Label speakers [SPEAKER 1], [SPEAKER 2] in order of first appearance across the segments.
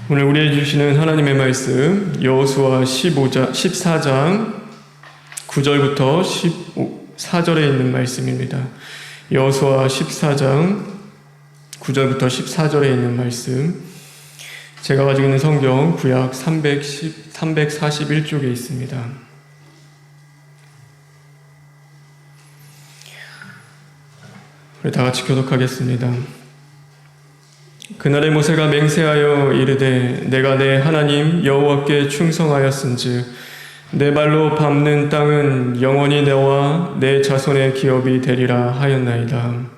[SPEAKER 1] 오늘 우리에게 주시는 하나님의 말씀 여호수아 14장 9절부터 14절에 있는 말씀입니다. 여호수아 14장 9절부터 14절에 있는 말씀, 제가 가지고 있는 성경 구약 341쪽에 있습니다. 우리 다 같이 교독하겠습니다. 그날에 모세가 맹세하여 이르되 내가 내 하나님 여호와께 충성하였은즉 내 발로 밟는 땅은 영원히 너와 내 자손의 기업이 되리라 하였나이다.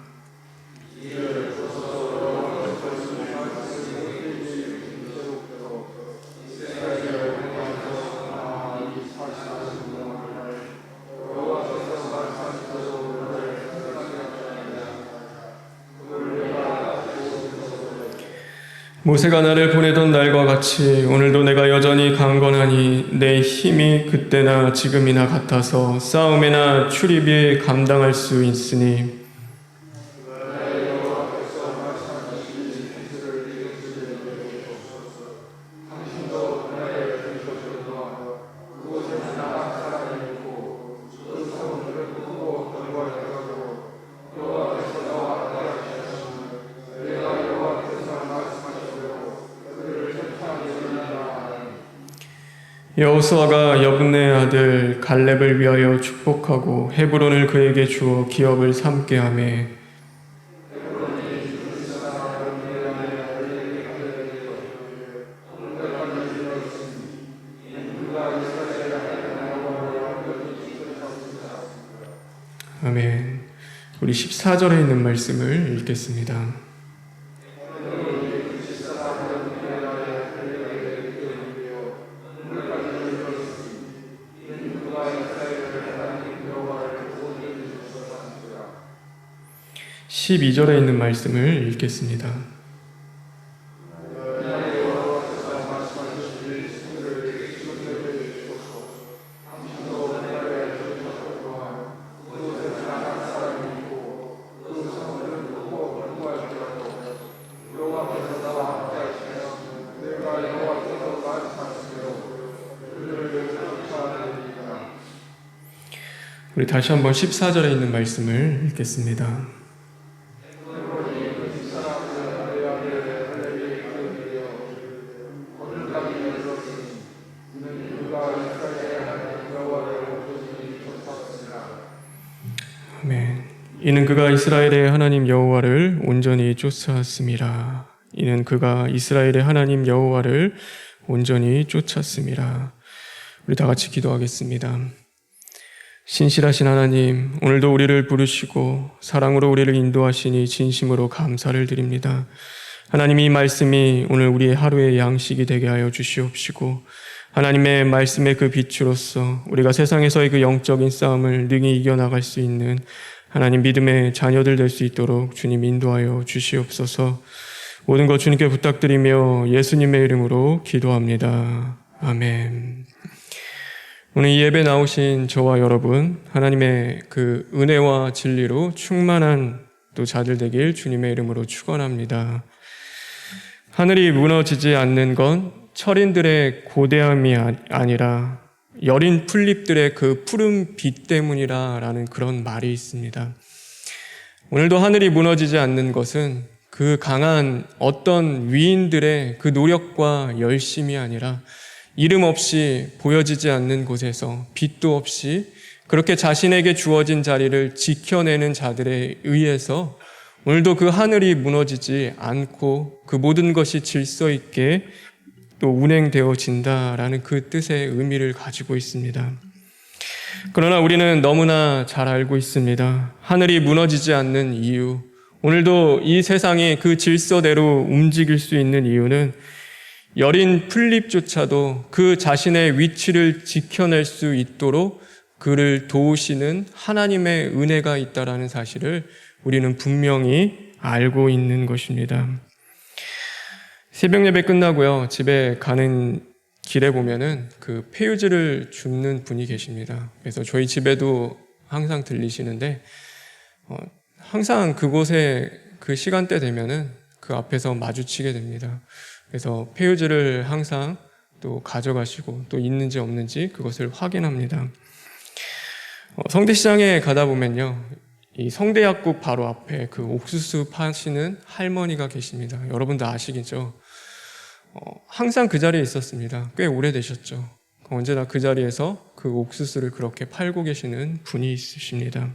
[SPEAKER 1] 모세가 나를 보내던 날과 같이 오늘도 내가 여전히 강건하니 내 힘이 그때나 지금이나 같아서 싸움이나 출입이 감당할 수 있으니 여호수아가 여분네 아들 갈렙을 위하여 축복하고 헤브론을 그에게 주어 기업을 삼게 하매 아멘. 우리 14절에 있는 말씀을 읽겠습니다. (12) 절에 있는 말씀을 읽겠습니다. 우리 다시 한번 14절에 있는 말씀을 읽겠습니다. 아멘. 이는 그가 이스라엘의 하나님 여호와를 온전히 쫓았음이라. 이는 그가 이스라엘의 하나님 여호와를 온전히 쫓았음이라. 우리 다 같이 기도하겠습니다. 신실하신 하나님, 오늘도 우리를 부르시고 사랑으로 우리를 인도하시니 진심으로 감사를 드립니다. 하나님, 이 말씀이 오늘 우리의 하루의 양식이 되게 하여 주시옵시고 하나님의 말씀의 그 빛으로서 우리가 세상에서의 그 영적인 싸움을 능히 이겨나갈 수 있는 하나님 믿음의 자녀들 될 수 있도록 주님 인도하여 주시옵소서. 모든 것 주님께 부탁드리며 예수님의 이름으로 기도합니다. 아멘. 오늘 이 예배 나오신 저와 여러분, 하나님의 그 은혜와 진리로 충만한 또 자들 되길 주님의 이름으로 축원합니다. 하늘이 무너지지 않는 건 철인들의 고대함이 아니라 여린 풀잎들의 그 푸른 빛 때문이라는 그런 말이 있습니다. 오늘도 하늘이 무너지지 않는 것은 그 강한 어떤 위인들의 그 노력과 열심이 아니라 이름 없이 보여지지 않는 곳에서 빛도 없이 그렇게 자신에게 주어진 자리를 지켜내는 자들에 의해서 오늘도 그 하늘이 무너지지 않고 그 모든 것이 질서 있게 또 운행되어진다라는 그 뜻의 의미를 가지고 있습니다. 그러나 우리는 너무나 잘 알고 있습니다. 하늘이 무너지지 않는 이유, 오늘도 이 세상이 그 질서대로 움직일 수 있는 이유는 여린 풀잎조차도 그 자신의 위치를 지켜낼 수 있도록 그를 도우시는 하나님의 은혜가 있다라는 사실을 우리는 분명히 알고 있는 것입니다. 새벽 예배 끝나고요, 집에 가는 길에 보면은 그 폐유지를 줍는 분이 계십니다. 그래서 저희 집에도 항상 들리시는데, 항상 그곳에 그 시간대 되면은 그 앞에서 마주치게 됩니다. 그래서 폐유지를 항상 또 가져가시고 또 있는지 없는지 그것을 확인합니다. 성대시장에 가다 보면요, 이 성대약국 바로 앞에 그 옥수수 파시는 할머니가 계십니다. 여러분도 아시겠죠? 항상 그 자리에 있었습니다. 꽤 오래되셨죠. 언제나 그 자리에서 그 옥수수를 그렇게 팔고 계시는 분이 있으십니다.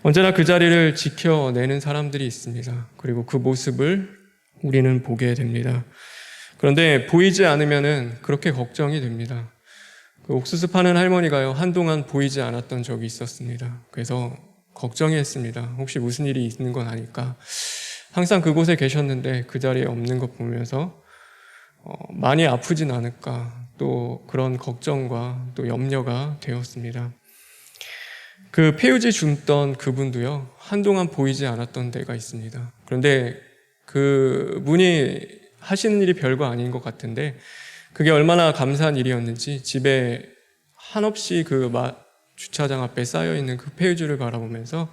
[SPEAKER 1] 언제나 그 자리를 지켜내는 사람들이 있습니다. 그리고 그 모습을 우리는 보게 됩니다. 그런데 보이지 않으면은 그렇게 걱정이 됩니다. 그 옥수수 파는 할머니가요, 한동안 보이지 않았던 적이 있었습니다. 그래서 걱정이 했습니다. 혹시 무슨 일이 있는 건 아닐까? 항상 그곳에 계셨는데 그 자리에 없는 것 보면서 많이 아프진 않을까? 또 그런 걱정과 또 염려가 되었습니다. 그 폐유지 줍던 그분도요, 한동안 보이지 않았던 데가 있습니다. 그런데 그 분이 하시는 일이 별거 아닌 것 같은데 그게 얼마나 감사한 일이었는지 집에 한없이 그 주차장 앞에 쌓여있는 그 폐유지를 바라보면서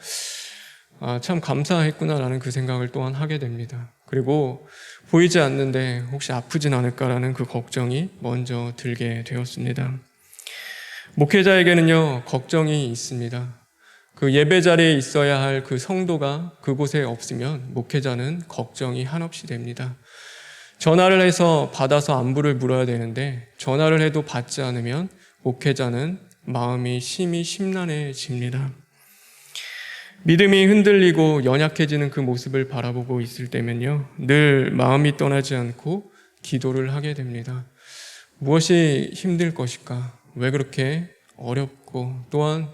[SPEAKER 1] 참 감사했구나라는 그 생각을 또한 하게 됩니다. 그리고 보이지 않는데 혹시 아프진 않을까라는 그 걱정이 먼저 들게 되었습니다. 목회자에게는요, 걱정이 있습니다. 그 예배 자리에 있어야 할 그 성도가 그곳에 없으면 목회자는 걱정이 한없이 됩니다. 전화를 해서 받아서 안부를 물어야 되는데 전화를 해도 받지 않으면 목회자는 마음이 심히 심란해집니다. 믿음이 흔들리고 연약해지는 그 모습을 바라보고 있을 때면요, 늘 마음이 떠나지 않고 기도를 하게 됩니다. 무엇이 힘들 것일까? 왜 그렇게 어렵고 또한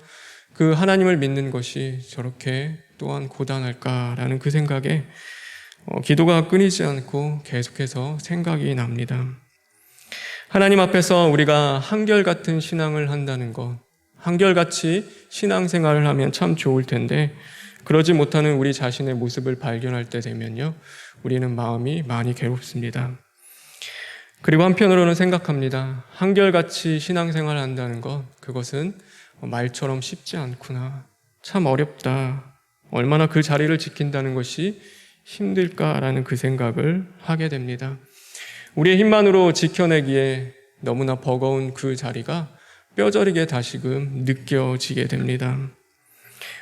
[SPEAKER 1] 그 하나님을 믿는 것이 저렇게 또한 고단할까라는 그 생각에 기도가 끊이지 않고 계속해서 생각이 납니다. 하나님 앞에서 우리가 한결같은 신앙을 한다는 것, 한결같이 신앙생활을 하면 참 좋을 텐데 그러지 못하는 우리 자신의 모습을 발견할 때 되면요, 우리는 마음이 많이 괴롭습니다. 그리고 한편으로는 생각합니다. 한결같이 신앙생활을 한다는 것, 그것은 말처럼 쉽지 않구나. 참 어렵다. 얼마나 그 자리를 지킨다는 것이 힘들까라는 그 생각을 하게 됩니다. 우리의 힘만으로 지켜내기에 너무나 버거운 그 자리가 뼈저리게 다시금 느껴지게 됩니다.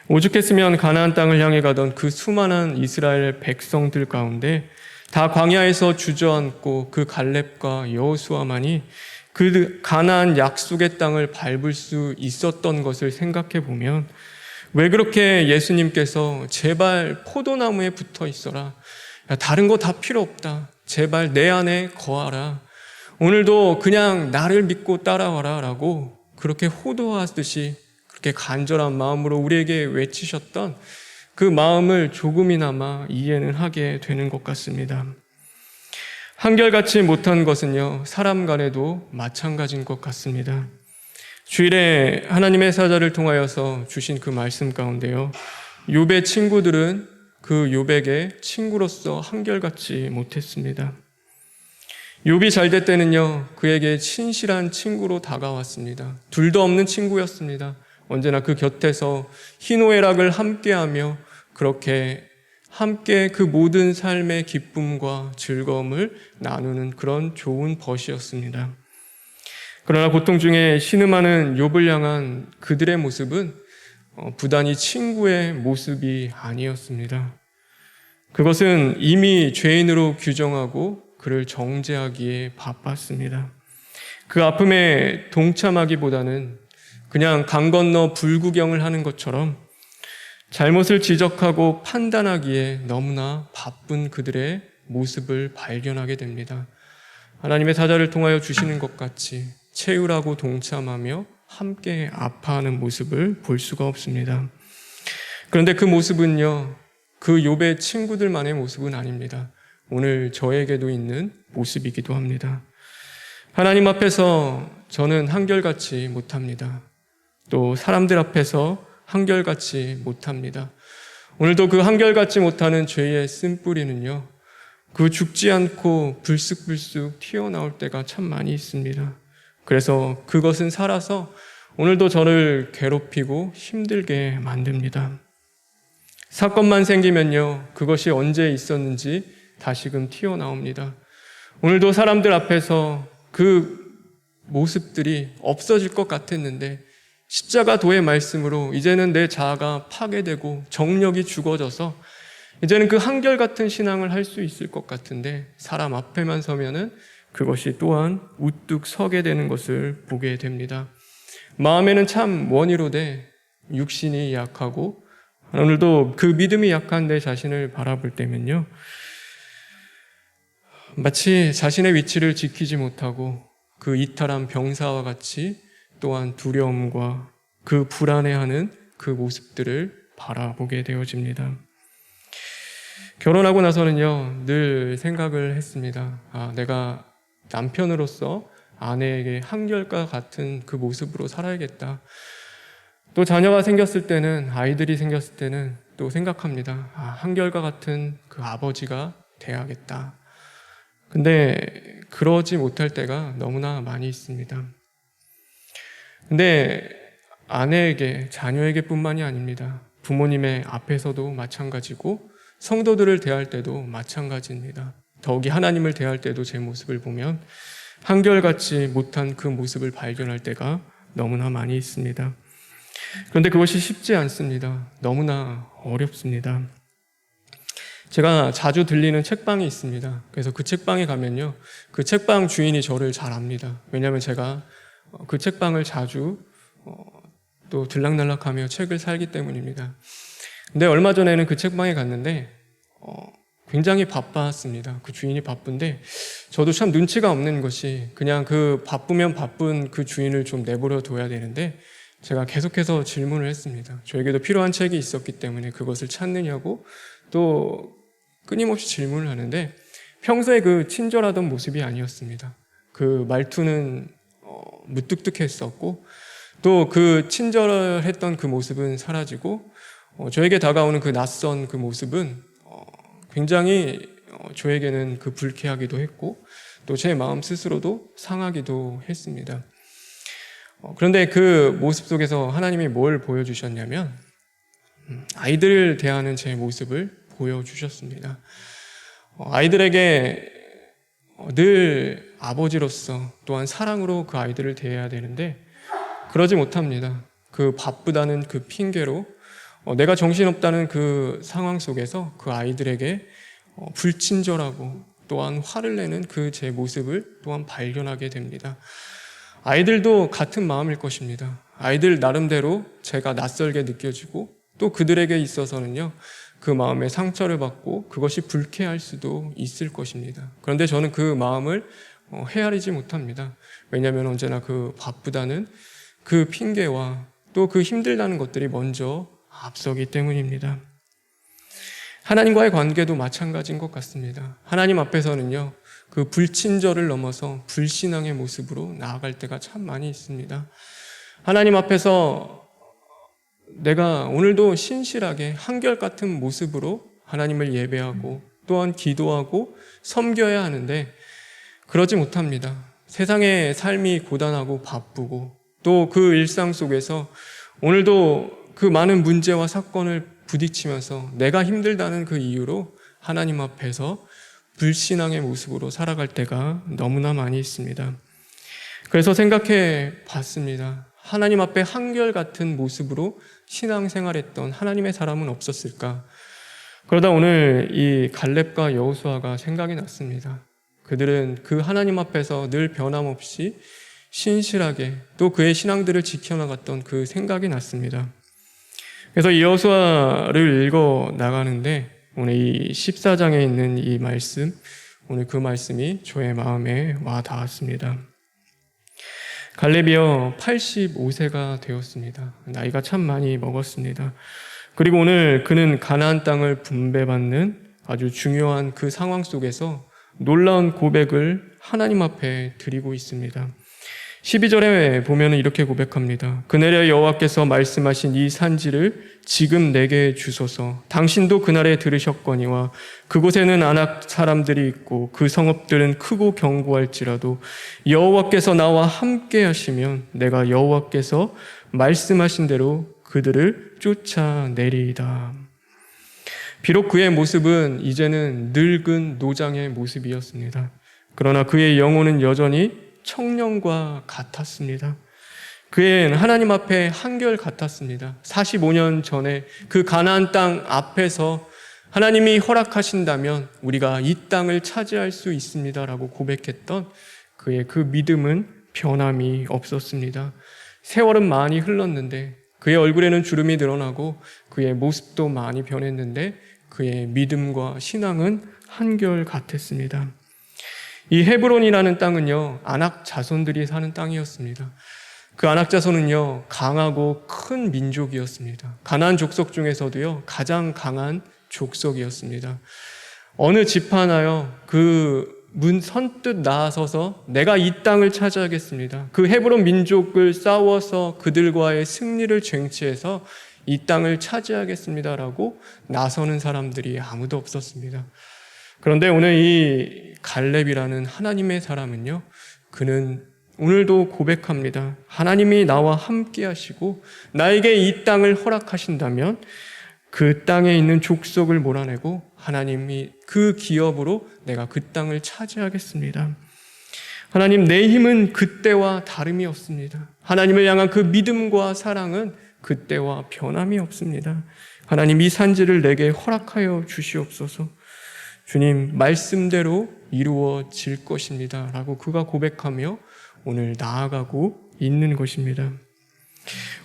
[SPEAKER 1] 오죽했으면 가나안 땅을 향해 가던 그 수많은 이스라엘 백성들 가운데 다 광야에서 주저앉고 그 갈렙과 여호수아만이 그 가나안 약속의 땅을 밟을 수 있었던 것을 생각해 보면 왜 그렇게 예수님께서 제발 포도나무에 붙어 있어라. 야, 다른 거 다 필요 없다. 제발 내 안에 거하라. 오늘도 그냥 나를 믿고 따라와라 라고 그렇게 호도하듯이 그렇게 간절한 마음으로 우리에게 외치셨던 그 마음을 조금이나마 이해는 하게 되는 것 같습니다. 한결같이 못한 것은요, 사람 간에도 마찬가지인 것 같습니다. 주일에 하나님의 사자를 통하여서 주신 그 말씀 가운데요, 욥의 친구들은 그 욥에게 친구로서 한결같이 못했습니다. 욥이 잘 될 때는요, 그에게 친실한 친구로 다가왔습니다. 둘도 없는 친구였습니다. 언제나 그 곁에서 희노애락을 함께하며 그렇게 함께 그 모든 삶의 기쁨과 즐거움을 나누는 그런 좋은 벗이었습니다. 그러나 고통 중에 신음하는 욥을 향한 그들의 모습은 부단히 친구의 모습이 아니었습니다. 그것은 이미 죄인으로 규정하고 그를 정죄하기에 바빴습니다. 그 아픔에 동참하기보다는 그냥 강 건너 불구경을 하는 것처럼 잘못을 지적하고 판단하기에 너무나 바쁜 그들의 모습을 발견하게 됩니다. 하나님의 사자를 통하여 주시는 것 같이 채울하고 동참하며 함께 아파하는 모습을 볼 수가 없습니다. 그런데 그 모습은요, 그 욥의 친구들만의 모습은 아닙니다. 오늘 저에게도 있는 모습이기도 합니다. 하나님 앞에서 저는 한결같이 못합니다. 또 사람들 앞에서 한결같이 못합니다. 오늘도 그 한결같이 못하는 죄의 쓴뿌리는요, 그 죽지 않고 불쑥불쑥 튀어나올 때가 참 많이 있습니다. 그래서 그것은 살아서 오늘도 저를 괴롭히고 힘들게 만듭니다. 사건만 생기면요, 그것이 언제 있었는지 다시금 튀어나옵니다. 오늘도 사람들 앞에서 그 모습들이 없어질 것 같았는데 십자가 도의 말씀으로 이제는 내 자아가 파괴되고 정력이 죽어져서 이제는 그 한결같은 신앙을 할 수 있을 것 같은데 사람 앞에만 서면은 그것이 또한 우뚝 서게 되는 것을 보게 됩니다. 마음에는 참 원이로되 육신이 약하고 오늘도 그 믿음이 약한 내 자신을 바라볼 때면요, 마치 자신의 위치를 지키지 못하고 그 이탈한 병사와 같이 또한 두려움과 그 불안해하는 그 모습들을 바라보게 되어집니다. 결혼하고 나서는요, 늘 생각을 했습니다. 내가 남편으로서 아내에게 한결과 같은 그 모습으로 살아야겠다. 또 자녀가 생겼을 때는, 아이들이 생겼을 때는 또 생각합니다. 한결과 같은 그 아버지가 돼야겠다. 근데 그러지 못할 때가 너무나 많이 있습니다. 근데 아내에게, 자녀에게 뿐만이 아닙니다. 부모님의 앞에서도 마찬가지고 성도들을 대할 때도 마찬가지입니다. 더욱이 하나님을 대할 때도 제 모습을 보면 한결같이 못한 그 모습을 발견할 때가 너무나 많이 있습니다. 그런데 그것이 쉽지 않습니다. 너무나 어렵습니다. 제가 자주 들리는 책방이 있습니다. 그래서 그 책방에 가면요, 그 책방 주인이 저를 잘 압니다. 왜냐하면 제가 그 책방을 자주 또 들락날락하며 책을 살기 때문입니다. 근데 얼마 전에는 그 책방에 갔는데 굉장히 바빴습니다. 그 주인이 바쁜데 저도 참 눈치가 없는 것이 그냥 그 바쁘면 바쁜 그 주인을 좀 내버려 둬야 되는데 제가 계속해서 질문을 했습니다. 저에게도 필요한 책이 있었기 때문에 그것을 찾느냐고 또 끊임없이 질문을 하는데 평소에 그 친절하던 모습이 아니었습니다. 그 말투는 무뚝뚝했었고 또 그 친절했던 그 모습은 사라지고 저에게 다가오는 그 낯선 그 모습은 굉장히 저에게는 그 불쾌하기도 했고 또 제 마음 스스로도 상하기도 했습니다. 그런데 그 모습 속에서 하나님이 뭘 보여주셨냐면 아이들을 대하는 제 모습을 보여주셨습니다. 아이들에게 늘 아버지로서 또한 사랑으로 그 아이들을 대해야 되는데 그러지 못합니다. 그 바쁘다는 그 핑계로 내가 정신없다는 그 상황 속에서 그 아이들에게 불친절하고 또한 화를 내는 그 제 모습을 또한 발견하게 됩니다. 아이들도 같은 마음일 것입니다. 아이들 나름대로 제가 낯설게 느껴지고 또 그들에게 있어서는요, 그 마음에 상처를 받고 그것이 불쾌할 수도 있을 것입니다. 그런데 저는 그 마음을 헤아리지 못합니다. 왜냐하면 언제나 그 바쁘다는 그 핑계와 또 그 힘들다는 것들이 먼저 앞서기 때문입니다. 하나님과의 관계도 마찬가지인 것 같습니다. 하나님 앞에서는요, 그 불친절을 넘어서 불신앙의 모습으로 나아갈 때가 참 많이 있습니다. 하나님 앞에서 내가 오늘도 신실하게 한결같은 모습으로 하나님을 예배하고 또한 기도하고 섬겨야 하는데 그러지 못합니다. 세상의 삶이 고단하고 바쁘고 또 그 일상 속에서 오늘도 그 많은 문제와 사건을 부딪히면서 내가 힘들다는 그 이유로 하나님 앞에서 불신앙의 모습으로 살아갈 때가 너무나 많이 있습니다. 그래서 생각해 봤습니다. 하나님 앞에 한결같은 모습으로 신앙생활했던 하나님의 사람은 없었을까? 그러다 오늘 이 갈렙과 여호수아가 생각이 났습니다. 그들은 그 하나님 앞에서 늘 변함없이 신실하게 또 그의 신앙들을 지켜나갔던 그 생각이 났습니다. 그래서 이 여호수아를 읽어 나가는데 오늘 이 14장에 있는 이 말씀, 오늘 그 말씀이 저의 마음에 와 닿았습니다. 갈렙이요 85세가 되었습니다. 나이가 참 많이 먹었습니다. 그리고 오늘 그는 가나안 땅을 분배받는 아주 중요한 그 상황 속에서 놀라운 고백을 하나님 앞에 드리고 있습니다. 12절에 보면 이렇게 고백합니다. 그날에 여호와께서 말씀하신 이 산지를 지금 내게 주소서. 당신도 그날에 들으셨거니와 그곳에는 아낙 사람들이 있고 그 성읍들은 크고 견고할지라도 여호와께서 나와 함께 하시면 내가 여호와께서 말씀하신 대로 그들을 쫓아내리이다. 비록 그의 모습은 이제는 늙은 노장의 모습이었습니다. 그러나 그의 영혼은 여전히 청년과 같았습니다. 그는 하나님 앞에 한결같았습니다. 45년 전에 그 가나안 땅 앞에서 하나님이 허락하신다면 우리가 이 땅을 차지할 수 있습니다라고 고백했던 그의 그 믿음은 변함이 없었습니다. 세월은 많이 흘렀는데 그의 얼굴에는 주름이 드러나고 그의 모습도 많이 변했는데 그의 믿음과 신앙은 한결같았습니다. 이 헤브론이라는 땅은요, 아낙 자손들이 사는 땅이었습니다. 그 아낙 자손은요, 강하고 큰 민족이었습니다. 가나안 족속 중에서도요, 가장 강한 족속이었습니다. 어느 집 하나요, 그 문 선뜻 나서서 내가 이 땅을 차지하겠습니다. 그 헤브론 민족을 싸워서 그들과의 승리를 쟁취해서 이 땅을 차지하겠습니다라고 나서는 사람들이 아무도 없었습니다. 그런데 오늘 이 갈렙이라는 하나님의 사람은요, 그는 오늘도 고백합니다. 하나님이 나와 함께 하시고 나에게 이 땅을 허락하신다면 그 땅에 있는 족속을 몰아내고 하나님이 그 기업으로 내가 그 땅을 차지하겠습니다. 하나님, 내 힘은 그때와 다름이 없습니다. 하나님을 향한 그 믿음과 사랑은 그때와 변함이 없습니다. 하나님, 이 산지를 내게 허락하여 주시옵소서. 주님, 말씀대로 이루어질 것입니다 라고 그가 고백하며 오늘 나아가고 있는 것입니다.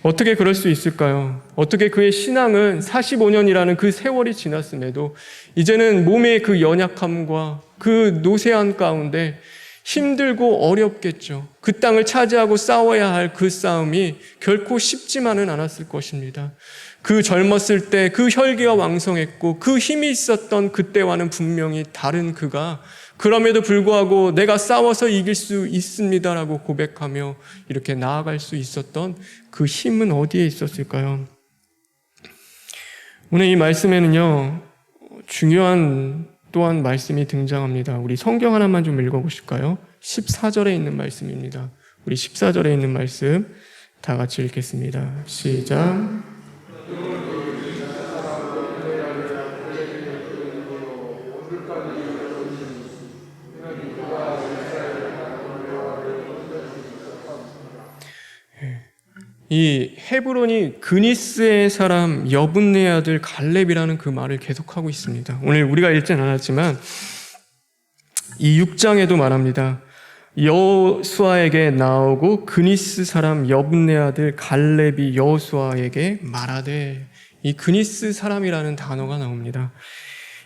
[SPEAKER 1] 어떻게 그럴 수 있을까요? 어떻게 그의 신앙은 45년이라는 그 세월이 지났음에도 이제는 몸의 그 연약함과 그 노쇠한 가운데 힘들고 어렵겠죠. 그 땅을 차지하고 싸워야 할 그 싸움이 결코 쉽지만은 않았을 것입니다. 그 젊었을 때 그 혈기가 왕성했고 그 힘이 있었던 그때와는 분명히 다른 그가 그럼에도 불구하고 내가 싸워서 이길 수 있습니다라고 고백하며 이렇게 나아갈 수 있었던 그 힘은 어디에 있었을까요? 오늘 이 말씀에는요, 중요한 또한 말씀이 등장합니다. 우리 성경 하나만 좀 읽어보실까요? 14절에 있는 말씀입니다. 우리 14절에 있는 말씀 다 같이 읽겠습니다. 시작. 이 헤브론이 그니스의 사람 여분네 아들 갈렙이라는 그 말을 계속하고 있습니다. 오늘 우리가 읽진 않았지만 이 6장에도 말합니다. 여호수아에게 나오고 그니스 사람 여분네 아들 갈렙이 여호수아에게 말하되, 이 그니스 사람이라는 단어가 나옵니다.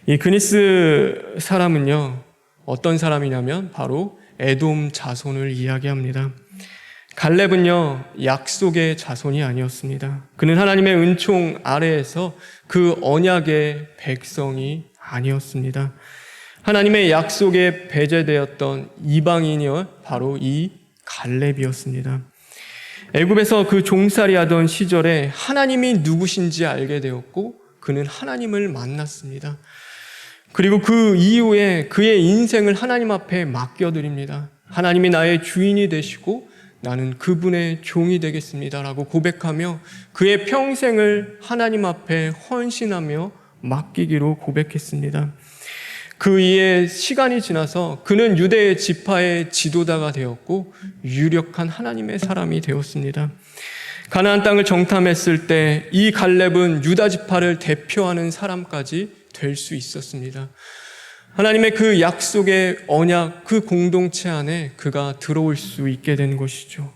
[SPEAKER 1] 이 그니스 사람은요, 어떤 사람이냐면 바로 에돔 자손을 이야기합니다. 갈렙은요, 약속의 자손이 아니었습니다. 그는 하나님의 은총 아래에서 그 언약의 백성이 아니었습니다. 하나님의 약속에 배제되었던 이방인이요, 바로 이 갈렙이었습니다. 애굽에서 그 종살이 하던 시절에 하나님이 누구신지 알게 되었고 그는 하나님을 만났습니다. 그리고 그 이후에 그의 인생을 하나님 앞에 맡겨드립니다. 하나님이 나의 주인이 되시고 나는 그분의 종이 되겠습니다라고 고백하며 그의 평생을 하나님 앞에 헌신하며 맡기기로 고백했습니다. 그 이에 시간이 지나서 그는 유대 지파의 지도자가 되었고 유력한 하나님의 사람이 되었습니다. 가나안 땅을 정탐했을 때 이 갈렙은 유다 지파를 대표하는 사람까지 될 수 있었습니다. 하나님의 그 약속의 언약, 그 공동체 안에 그가 들어올 수 있게 된 것이죠.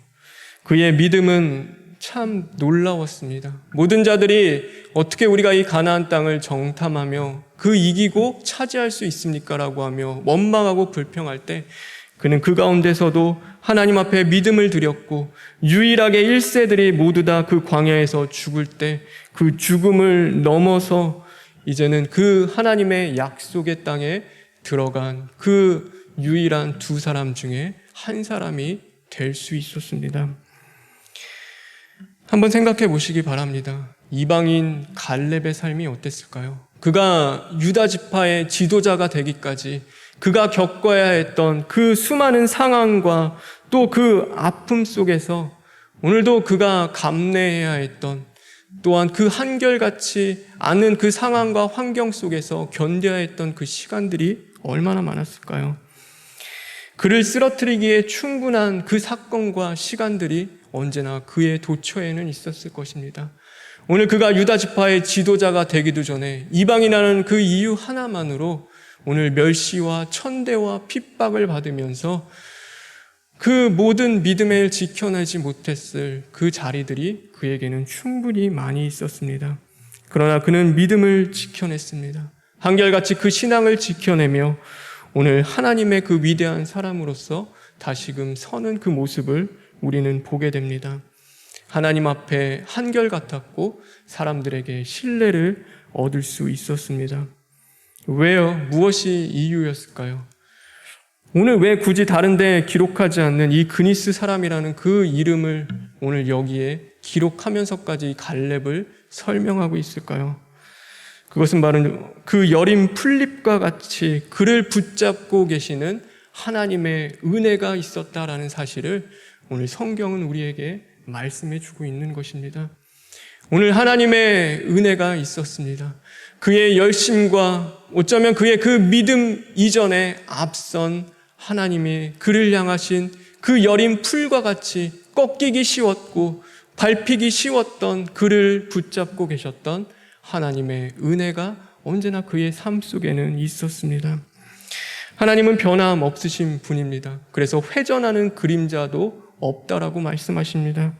[SPEAKER 1] 그의 믿음은 참 놀라웠습니다. 모든 자들이 어떻게 우리가 이 가나안 땅을 정탐하며 그 이기고 차지할 수 있습니까? 라고 하며 원망하고 불평할 때 그는 그 가운데서도 하나님 앞에 믿음을 드렸고 유일하게 1세들이 모두 다 그 광야에서 죽을 때 그 죽음을 넘어서 이제는 그 하나님의 약속의 땅에 들어간 그 유일한 두 사람 중에 한 사람이 될 수 있었습니다. 한번 생각해 보시기 바랍니다. 이방인 갈렙의 삶이 어땠을까요? 그가 유다 지파의 지도자가 되기까지 그가 겪어야 했던 그 수많은 상황과 또 그 아픔 속에서 오늘도 그가 감내해야 했던, 또한 그 한결같이 않은 그 상황과 환경 속에서 견뎌야 했던 그 시간들이 얼마나 많았을까요? 그를 쓰러뜨리기에 충분한 그 사건과 시간들이 언제나 그의 도처에는 있었을 것입니다. 오늘 그가 유다 지파의 지도자가 되기도 전에 이방이라는 그 이유 하나만으로 오늘 멸시와 천대와 핍박을 받으면서 그 모든 믿음을 지켜내지 못했을 그 자리들이 그에게는 충분히 많이 있었습니다. 그러나 그는 믿음을 지켜냈습니다. 한결같이 그 신앙을 지켜내며 오늘 하나님의 그 위대한 사람으로서 다시금 서는 그 모습을 우리는 보게 됩니다. 하나님 앞에 한결같았고 사람들에게 신뢰를 얻을 수 있었습니다. 왜요? 무엇이 이유였을까요? 오늘 왜 굳이 다른 데 기록하지 않는 이 그니스 사람이라는 그 이름을 오늘 여기에 기록하면서까지 갈렙을 설명하고 있을까요? 그것은 바로 그 여린 풀잎과 같이 그를 붙잡고 계시는 하나님의 은혜가 있었다라는 사실을 오늘 성경은 우리에게 말씀해 주고 있는 것입니다. 오늘 하나님의 은혜가 있었습니다. 그의 열심과 어쩌면 그의 그 믿음 이전에 앞선 하나님이 그를 향하신 그 여린 풀과 같이 꺾이기 쉬웠고 밟히기 쉬웠던 그를 붙잡고 계셨던 하나님의 은혜가 언제나 그의 삶 속에는 있었습니다. 하나님은 변함없으신 분입니다. 그래서 회전하는 그림자도 없다라고 말씀하십니다.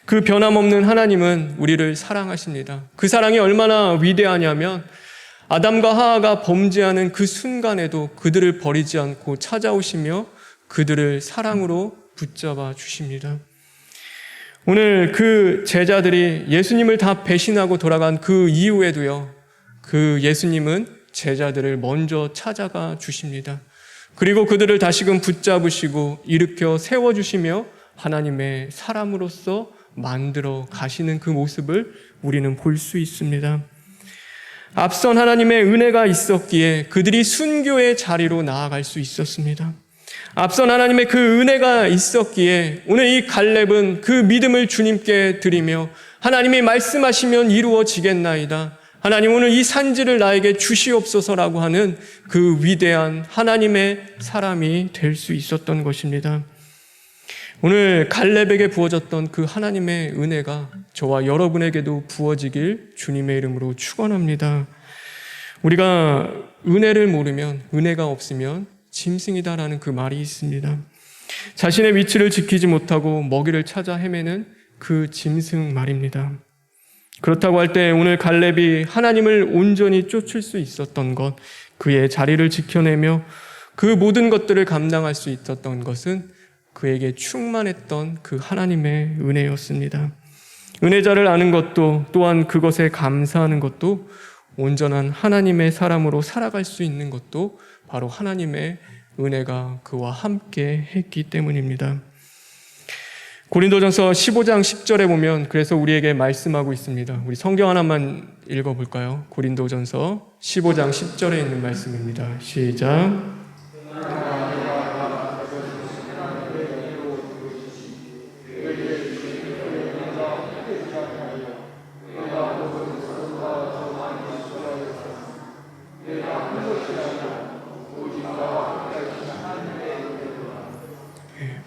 [SPEAKER 1] 그 변함없는 하나님은 우리를 사랑하십니다. 그 사랑이 얼마나 위대하냐면 아담과 하와가 범죄하는 그 순간에도 그들을 버리지 않고 찾아오시며 그들을 사랑으로 붙잡아 주십니다. 오늘 그 제자들이 예수님을 다 배신하고 돌아간 그 이후에도요, 그 예수님은 제자들을 먼저 찾아가 주십니다. 그리고 그들을 다시금 붙잡으시고 일으켜 세워주시며 하나님의 사람으로서 만들어 가시는 그 모습을 우리는 볼 수 있습니다. 앞선 하나님의 은혜가 있었기에 그들이 순교의 자리로 나아갈 수 있었습니다. 앞선 하나님의 그 은혜가 있었기에 오늘 이 갈렙은 그 믿음을 주님께 드리며 하나님이 말씀하시면 이루어지겠나이다. 하나님 오늘 이 산지를 나에게 주시옵소서라고 하는 그 위대한 하나님의 사람이 될 수 있었던 것입니다. 오늘 갈렙에게 부어졌던 그 하나님의 은혜가 저와 여러분에게도 부어지길 주님의 이름으로 축원합니다. 우리가 은혜를 모르면, 은혜가 없으면 짐승이다라는 그 말이 있습니다. 자신의 위치를 지키지 못하고 먹이를 찾아 헤매는 그 짐승 말입니다. 그렇다고 할 때 오늘 갈렙이 하나님을 온전히 쫓을 수 있었던 것, 그의 자리를 지켜내며 그 모든 것들을 감당할 수 있었던 것은 그에게 충만했던 그 하나님의 은혜였습니다. 은혜자를 아는 것도 또한 그것에 감사하는 것도 온전한 하나님의 사람으로 살아갈 수 있는 것도 바로 하나님의 은혜가 그와 함께 했기 때문입니다. 고린도전서 15장 10절에 보면 그래서 우리에게 말씀하고 있습니다. 우리 성경 하나만 읽어볼까요? 고린도전서 15장 10절에 있는 말씀입니다. 시작.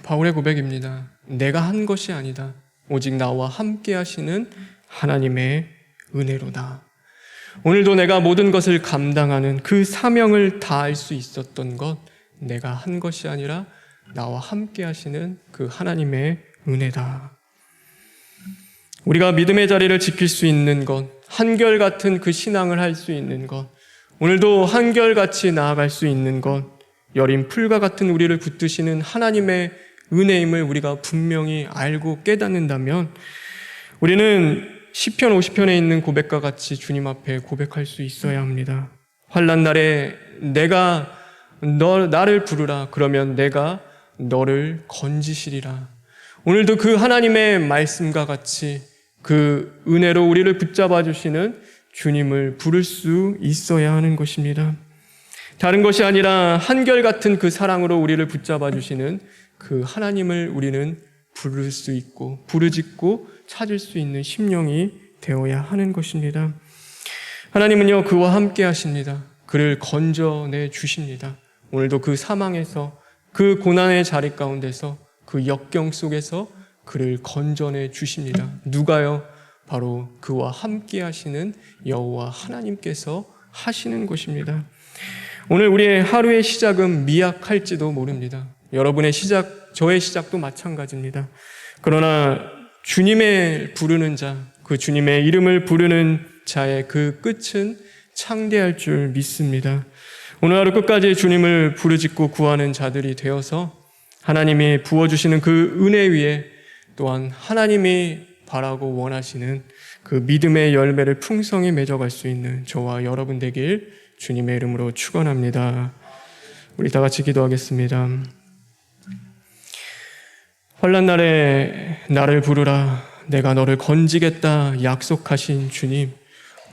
[SPEAKER 1] 바울의 고백입니다. 내가 한 것이 아니다. 오직 나와 함께 하시는 하나님의 은혜로다. 오늘도 내가 모든 것을 감당하는 그 사명을 다할 수 있었던 것, 내가 한 것이 아니라 나와 함께 하시는 그 하나님의 은혜다. 우리가 믿음의 자리를 지킬 수 있는 것, 한결같은 그 신앙을 할 수 있는 것, 오늘도 한결같이 나아갈 수 있는 것, 여린 풀과 같은 우리를 붙드시는 하나님의 은혜임을 우리가 분명히 알고 깨닫는다면 우리는 시편 50편에 있는 고백과 같이 주님 앞에 고백할 수 있어야 합니다. 환난 날에 내가 나를 부르라. 그러면 내가 너를 건지시리라. 오늘도 그 하나님의 말씀과 같이 그 은혜로 우리를 붙잡아 주시는 주님을 부를 수 있어야 하는 것입니다. 다른 것이 아니라 한결같은 그 사랑으로 우리를 붙잡아 주시는 그 하나님을 우리는 부를 수 있고 부르짖고 찾을 수 있는 심령이 되어야 하는 것입니다. 하나님은요, 그와 함께 하십니다. 그를 건져내 주십니다. 오늘도 그 사망에서 그 고난의 자리 가운데서 그 역경 속에서 그를 건져내 주십니다. 누가요? 바로 그와 함께 하시는 여호와 하나님께서 하시는 것입니다. 오늘 우리의 하루의 시작은 미약할지도 모릅니다. 여러분의 시작, 저의 시작도 마찬가지입니다. 그러나 주님의 부르는 자, 그 주님의 이름을 부르는 자의 그 끝은 창대할 줄 믿습니다. 오늘 하루 끝까지 주님을 부르짖고 구하는 자들이 되어서 하나님이 부어주시는 그 은혜 위에 또한 하나님이 바라고 원하시는 그 믿음의 열매를 풍성히 맺어갈 수 있는 저와 여러분 되길 주님의 이름으로 축원합니다. 우리 다 같이 기도하겠습니다. 환난 날에 나를 부르라 내가 너를 건지겠다 약속하신 주님,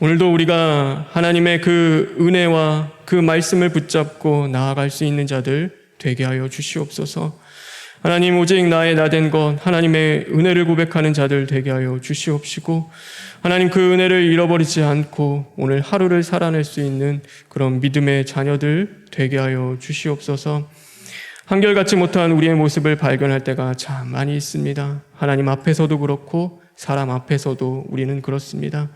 [SPEAKER 1] 오늘도 우리가 하나님의 그 은혜와 그 말씀을 붙잡고 나아갈 수 있는 자들 되게 하여 주시옵소서. 하나님, 오직 나의 나된 것 하나님의 은혜를 고백하는 자들 되게 하여 주시옵시고, 하나님 그 은혜를 잃어버리지 않고 오늘 하루를 살아낼 수 있는 그런 믿음의 자녀들 되게 하여 주시옵소서. 한결같지 못한 우리의 모습을 발견할 때가 참 많이 있습니다. 하나님 앞에서도 그렇고 사람 앞에서도 우리는 그렇습니다.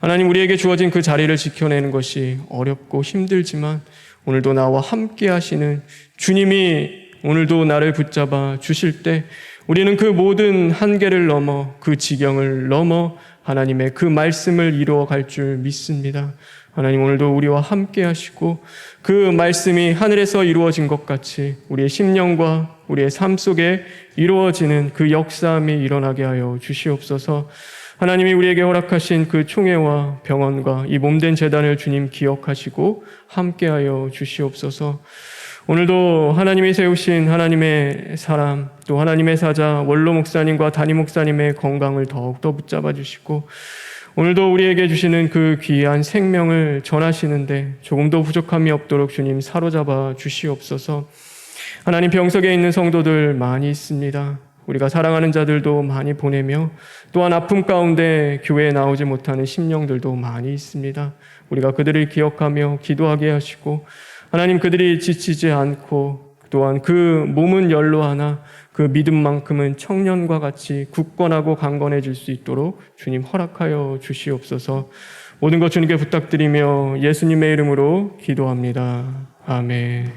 [SPEAKER 1] 하나님, 우리에게 주어진 그 자리를 지켜내는 것이 어렵고 힘들지만 오늘도 나와 함께 하시는 주님이 오늘도 나를 붙잡아 주실 때 우리는 그 모든 한계를 넘어 그 지경을 넘어 하나님의 그 말씀을 이루어 갈 줄 믿습니다. 하나님, 오늘도 우리와 함께 하시고 그 말씀이 하늘에서 이루어진 것 같이 우리의 심령과 우리의 삶 속에 이루어지는 그 역사함이 일어나게 하여 주시옵소서. 하나님이 우리에게 허락하신 그 총회와 병원과 이 몸된 재단을 주님 기억하시고 함께하여 주시옵소서. 오늘도 하나님이 세우신 하나님의 사람, 또 하나님의 사자 원로 목사님과 담임 목사님의 건강을 더욱더 붙잡아 주시고, 오늘도 우리에게 주시는 그 귀한 생명을 전하시는데 조금도 부족함이 없도록 주님 사로잡아 주시옵소서. 하나님, 병석에 있는 성도들 많이 있습니다. 우리가 사랑하는 자들도 많이 보내며 또한 아픔 가운데 교회에 나오지 못하는 심령들도 많이 있습니다. 우리가 그들을 기억하며 기도하게 하시고, 하나님 그들이 지치지 않고 또한 그 몸은 연로하나 그 믿음만큼은 청년과 같이 굳건하고 강건해질 수 있도록 주님 허락하여 주시옵소서. 모든 것 주님께 부탁드리며 예수님의 이름으로 기도합니다. 아멘.